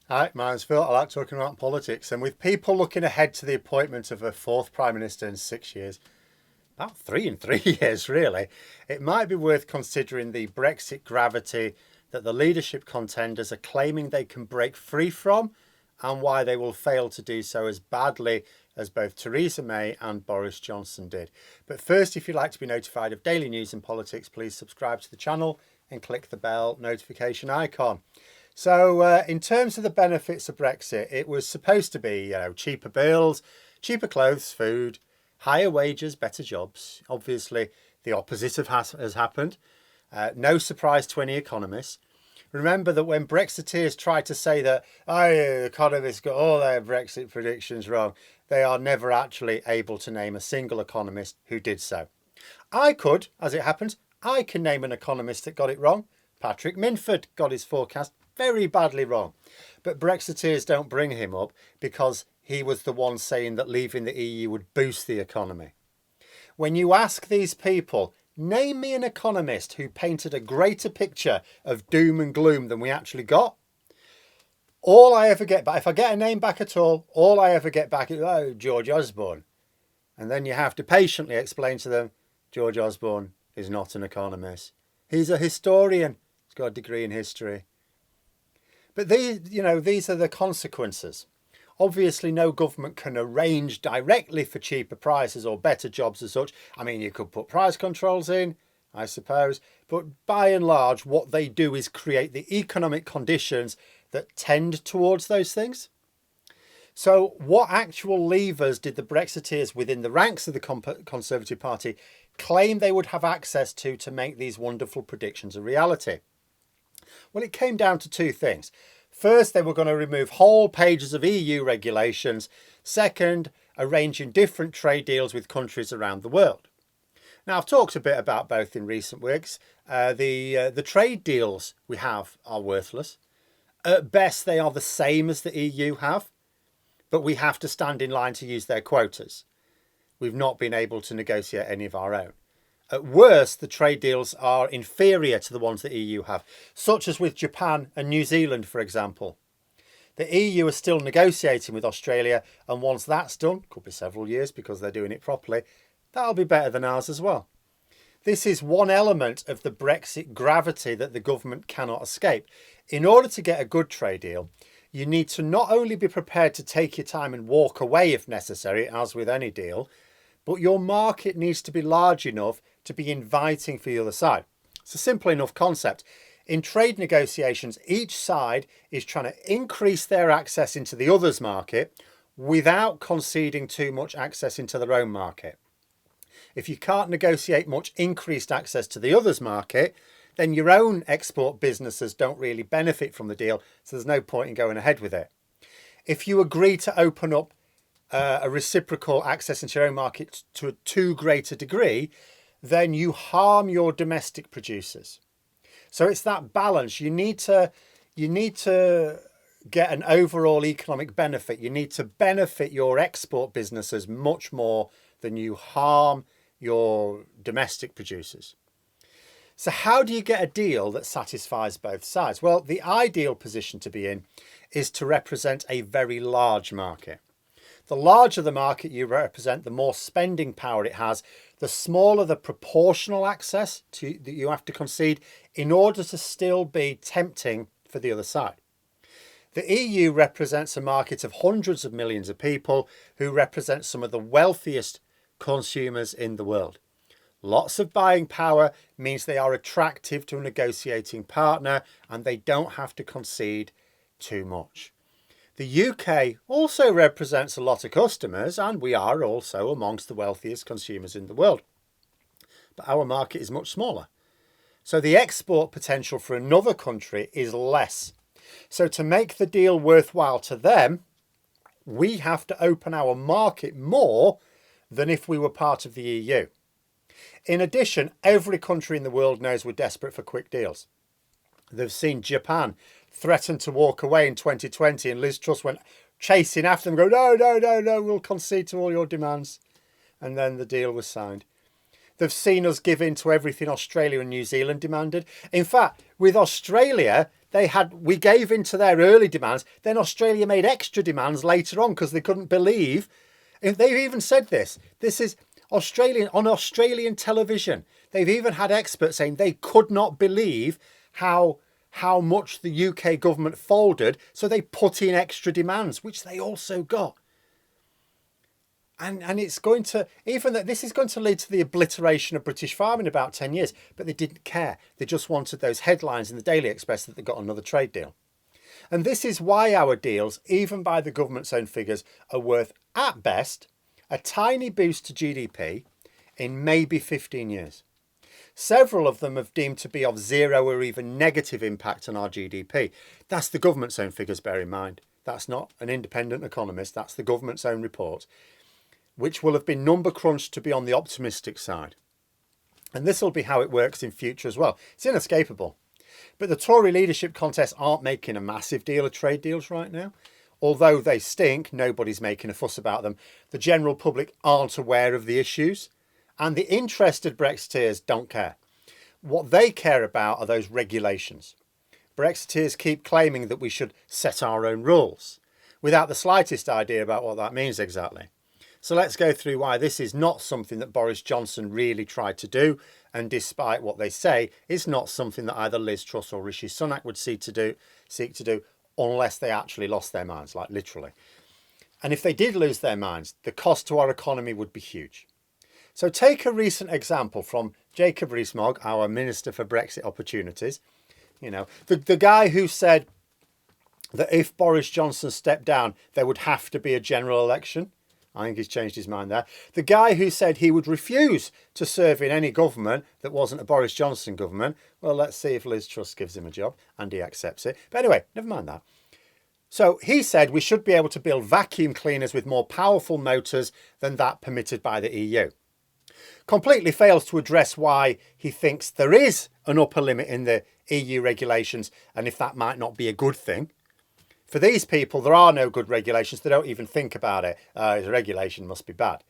Hi, my name's Phil. I like talking about politics. And with people looking ahead to the appointment of a fourth Prime Minister in 6 years, about three in 3 years really, it might be worth considering the Brexit gravity that the leadership contenders are claiming they can break free from and why they will fail to do so as badly as both Theresa May and Boris Johnson did. But first, if you'd like to be notified of daily news and politics, please subscribe to the channel and click the bell notification icon. So in terms of the benefits of Brexit, it was supposed to be, cheaper bills, cheaper clothes, food, higher wages, better jobs. Obviously, the opposite has happened. No surprise to any economists. Remember that when Brexiteers try to say that economists got all their Brexit predictions wrong, they are never actually able to name a single economist who did so. I could, as it happens, I can name an economist that got it wrong. Patrick Minford got his forecast very badly wrong. But Brexiteers don't bring him up because he was the one saying that leaving the EU would boost the economy. When you ask these people, name me an economist who painted a greater picture of doom and gloom than we actually got, all I ever get back, if I get a name back at all I ever get back is, George Osborne. And then you have to patiently explain to them, George Osborne is not an economist. He's a historian. He's got a degree in history. But these are the consequences. Obviously, no government can arrange directly for cheaper prices or better jobs as such. I mean, you could put price controls in, I suppose. But by and large, what they do is create the economic conditions that tend towards those things. So what actual levers did the Brexiteers within the ranks of the Conservative Party claim they would have access to make these wonderful predictions a reality? Well, it came down to two things. First, they were going to remove whole pages of EU regulations. Second, arranging different trade deals with countries around the world. Now, I've talked a bit about both in recent weeks. The trade deals we have are worthless. At best, they are the same as the EU have, but we have to stand in line to use their quotas. We've not been able to negotiate any of our own. At worst, the trade deals are inferior to the ones the EU have, such as with Japan and New Zealand, for example. The EU is still negotiating with Australia, and once that's done, could be several years because they're doing it properly, that'll be better than ours as well. This is one element of the Brexit gravity that the government cannot escape. In order to get a good trade deal, you need to not only be prepared to take your time and walk away if necessary, as with any deal, but your market needs to be large enough to be inviting for the other side. It's a simple enough concept. In trade negotiations, each side is trying to increase their access into the other's market without conceding too much access into their own market. If you can't negotiate much increased access to the other's market, then your own export businesses don't really benefit from the deal, so there's no point in going ahead with it. If you agree to open up a reciprocal access into your own market to a too great a degree, then you harm your domestic producers. So it's that balance. You need to get an overall economic benefit. You need to benefit your export businesses much more than you harm your domestic producers. So how do you get a deal that satisfies both sides? Well, the ideal position to be in is to represent a very large market. The larger the market you represent, the more spending power it has, the smaller the proportional access that you have to concede in order to still be tempting for the other side. The EU represents a market of hundreds of millions of people who represent some of the wealthiest consumers in the world. Lots of buying power means they are attractive to a negotiating partner and they don't have to concede too much. The UK also represents a lot of customers and we are also amongst the wealthiest consumers in the world. But our market is much smaller. So the export potential for another country is less. So to make the deal worthwhile to them, we have to open our market more than if we were part of the EU. In addition, every country in the world knows we're desperate for quick deals. They've seen Japan threaten to walk away in 2020 and Liz Truss went chasing after them, go, no, we'll concede to all your demands. And then the deal was signed. They've seen us give in to everything Australia and New Zealand demanded. In fact, with Australia, we gave in to their early demands. Then Australia made extra demands later on because they couldn't believe. And they've even said this. This is on Australian television. They've even had experts saying they could not believe how much the UK government folded. So they put in extra demands, which they also got. And it's going to, even that this is going to lead to the obliteration of British farming in about 10 years. But they didn't care. They just wanted those headlines in the Daily Express that they got another trade deal. And this is why our deals, even by the government's own figures, are worth, at best, a tiny boost to GDP in maybe 15 years. Several of them have deemed to be of zero or even negative impact on our GDP. That's the government's own figures, bear in mind. That's not an independent economist. That's the government's own report, which will have been number crunched to be on the optimistic side. And this will be how it works in future as well. It's inescapable. But the Tory leadership contests aren't making a massive deal of trade deals right now. Although they stink, nobody's making a fuss about them. The general public aren't aware of the issues. And the interested Brexiteers don't care. What they care about are those regulations. Brexiteers keep claiming that we should set our own rules, without the slightest idea about what that means exactly. So let's go through why this is not something that Boris Johnson really tried to do. And despite what they say, it's not something that either Liz Truss or Rishi Sunak would seek to do unless they actually lost their minds, like literally. And if they did lose their minds, the cost to our economy would be huge. So take a recent example from Jacob Rees-Mogg, our Minister for Brexit Opportunities. You know, the guy who said that if Boris Johnson stepped down, there would have to be a general election. I think he's changed his mind there. The guy who said he would refuse to serve in any government that wasn't a Boris Johnson government. Well, let's see if Liz Truss gives him a job and he accepts it. But anyway, never mind that. So he said we should be able to build vacuum cleaners with more powerful motors than that permitted by the EU. Completely fails to address why he thinks there is an upper limit in the EU regulations and if that might not be a good thing. For these people, there are no good regulations. They don't even think about it. The regulation must be bad.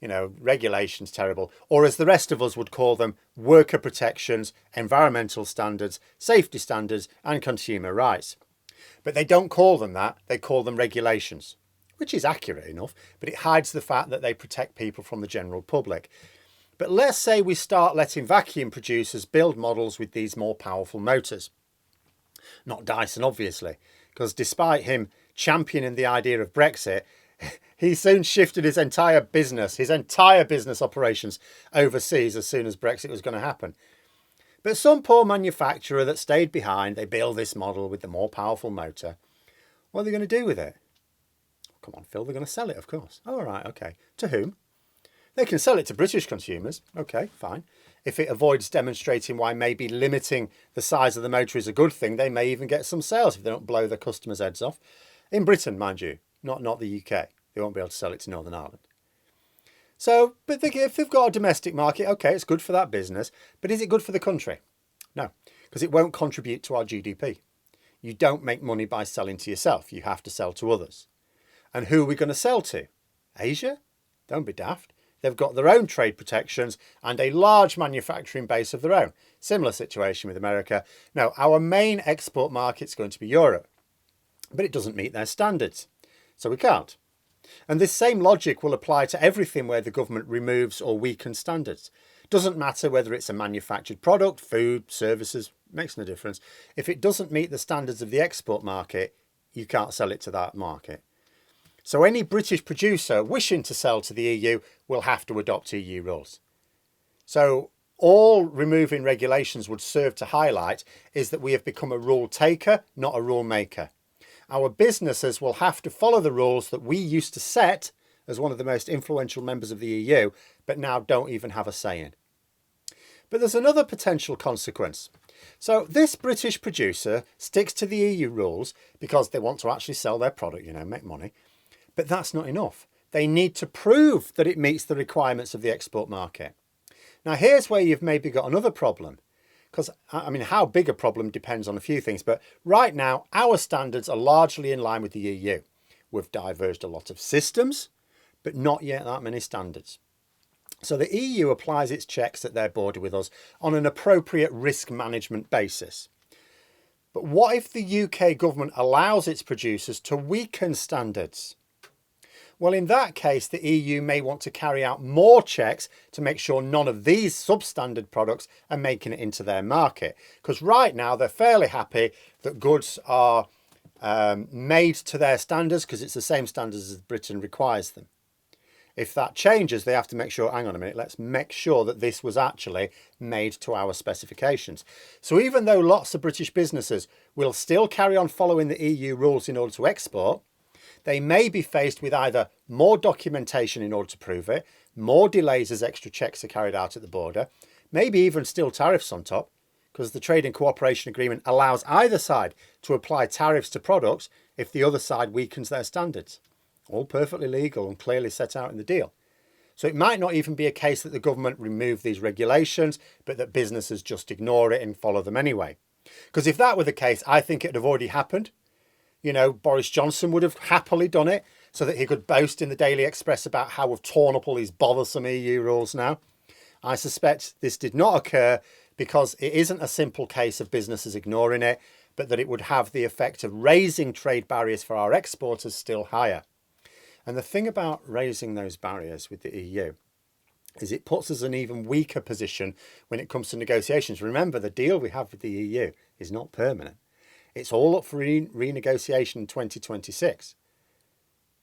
You know, regulation's terrible. Or as the rest of us would call them, worker protections, environmental standards, safety standards, and consumer rights. But they don't call them that. They call them regulations, which is accurate enough, but it hides the fact that they protect people from the general public. But let's say we start letting vacuum producers build models with these more powerful motors. Not Dyson, obviously, because despite him championing the idea of Brexit, he soon shifted his entire business operations overseas as soon as Brexit was going to happen. But some poor manufacturer that stayed behind, they build this model with the more powerful motor. What are they going to do with it? Come on, Phil, they're going to sell it, of course. All right, okay. To whom? They can sell it to British consumers. Okay, fine. If it avoids demonstrating why maybe limiting the size of the motor is a good thing, they may even get some sales if they don't blow their customers' heads off. In Britain, mind you, not the UK. They won't be able to sell it to Northern Ireland. So, but if they've got a domestic market, okay, it's good for that business. But is it good for the country? No, because it won't contribute to our GDP. You don't make money by selling to yourself. You have to sell to others. And who are we going to sell to? Asia? Don't be daft. They've got their own trade protections and a large manufacturing base of their own. Similar situation with America. No, our main export market's going to be Europe. But it doesn't meet their standards. So we can't. And this same logic will apply to everything where the government removes or weakens standards. Doesn't matter whether it's a manufactured product, food, services, makes no difference. If it doesn't meet the standards of the export market, you can't sell it to that market. So any British producer wishing to sell to the EU will have to adopt EU rules. So all removing regulations would serve to highlight is that we have become a rule taker, not a rule maker. Our businesses will have to follow the rules that we used to set as one of the most influential members of the EU, but now don't even have a say in. But there's another potential consequence. So this British producer sticks to the EU rules because they want to actually sell their product, make money. But that's not enough. They need to prove that it meets the requirements of the export market. Now, here's where you've maybe got another problem. Because, how big a problem depends on a few things. But right now, our standards are largely in line with the EU. We've diverged a lot of systems, but not yet that many standards. So the EU applies its checks at their border with us on an appropriate risk management basis. But what if the UK government allows its producers to weaken standards? Well, in that case, the EU may want to carry out more checks to make sure none of these substandard products are making it into their market. Because right now they're fairly happy that goods are made to their standards because it's the same standards as Britain requires them. If that changes, they have to make sure, hang on a minute, let's make sure that this was actually made to our specifications. So even though lots of British businesses will still carry on following the EU rules in order to export, they may be faced with either more documentation in order to prove it, more delays as extra checks are carried out at the border, maybe even still tariffs on top, because the Trade and Cooperation Agreement allows either side to apply tariffs to products if the other side weakens their standards. All perfectly legal and clearly set out in the deal. So it might not even be a case that the government remove these regulations, but that businesses just ignore it and follow them anyway. Because if that were the case, I think it would have already happened. You know, Boris Johnson would have happily done it so that he could boast in the Daily Express about how we've torn up all these bothersome EU rules now. I suspect this did not occur because it isn't a simple case of businesses ignoring it, but that it would have the effect of raising trade barriers for our exporters still higher. And the thing about raising those barriers with the EU is it puts us in an even weaker position when it comes to negotiations. Remember, the deal we have with the EU is not permanent. It's all up for renegotiation in 2026.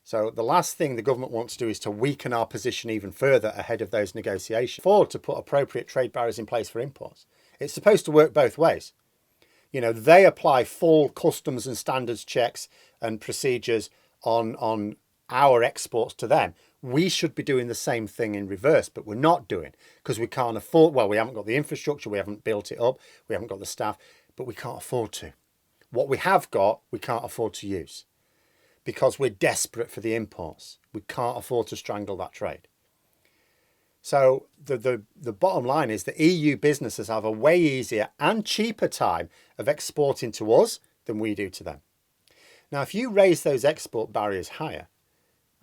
So the last thing the government wants to do is to weaken our position even further ahead of those negotiations. Forward to put appropriate trade barriers in place for imports. It's supposed to work both ways. You know, they apply full customs and standards checks and procedures on our exports to them. We should be doing the same thing in reverse, but we're not doing because we can't afford, well, we haven't got the infrastructure, we haven't built it up, we haven't got the staff, but we can't afford to. What we have got, we can't afford to use because we're desperate for the imports. We can't afford to strangle that trade. So the bottom line is the EU businesses have a way easier and cheaper time of exporting to us than we do to them. Now, if you raise those export barriers higher,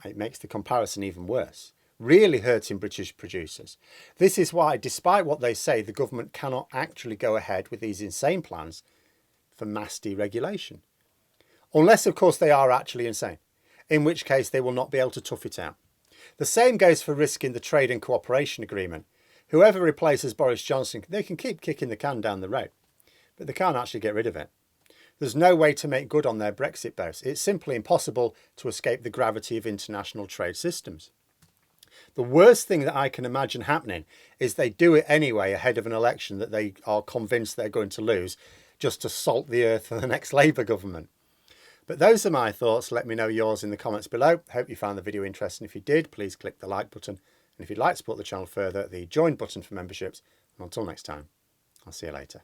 it makes the comparison even worse, really hurting British producers. This is why, despite what they say, the government cannot actually go ahead with these insane plans for mass deregulation. Unless, of course, they are actually insane, in which case they will not be able to tough it out. The same goes for risking the Trade and Cooperation Agreement. Whoever replaces Boris Johnson, they can keep kicking the can down the road, but they can't actually get rid of it. There's no way to make good on their Brexit boast. It's simply impossible to escape the gravity of international trade systems. The worst thing that I can imagine happening is they do it anyway ahead of an election that they are convinced they're going to lose, just to salt the earth for the next Labour government. But those are my thoughts. Let me know yours in the comments below. Hope you found the video interesting. If you did, please click the like button. And if you'd like to support the channel further, the join button for memberships. And until next time, I'll see you later.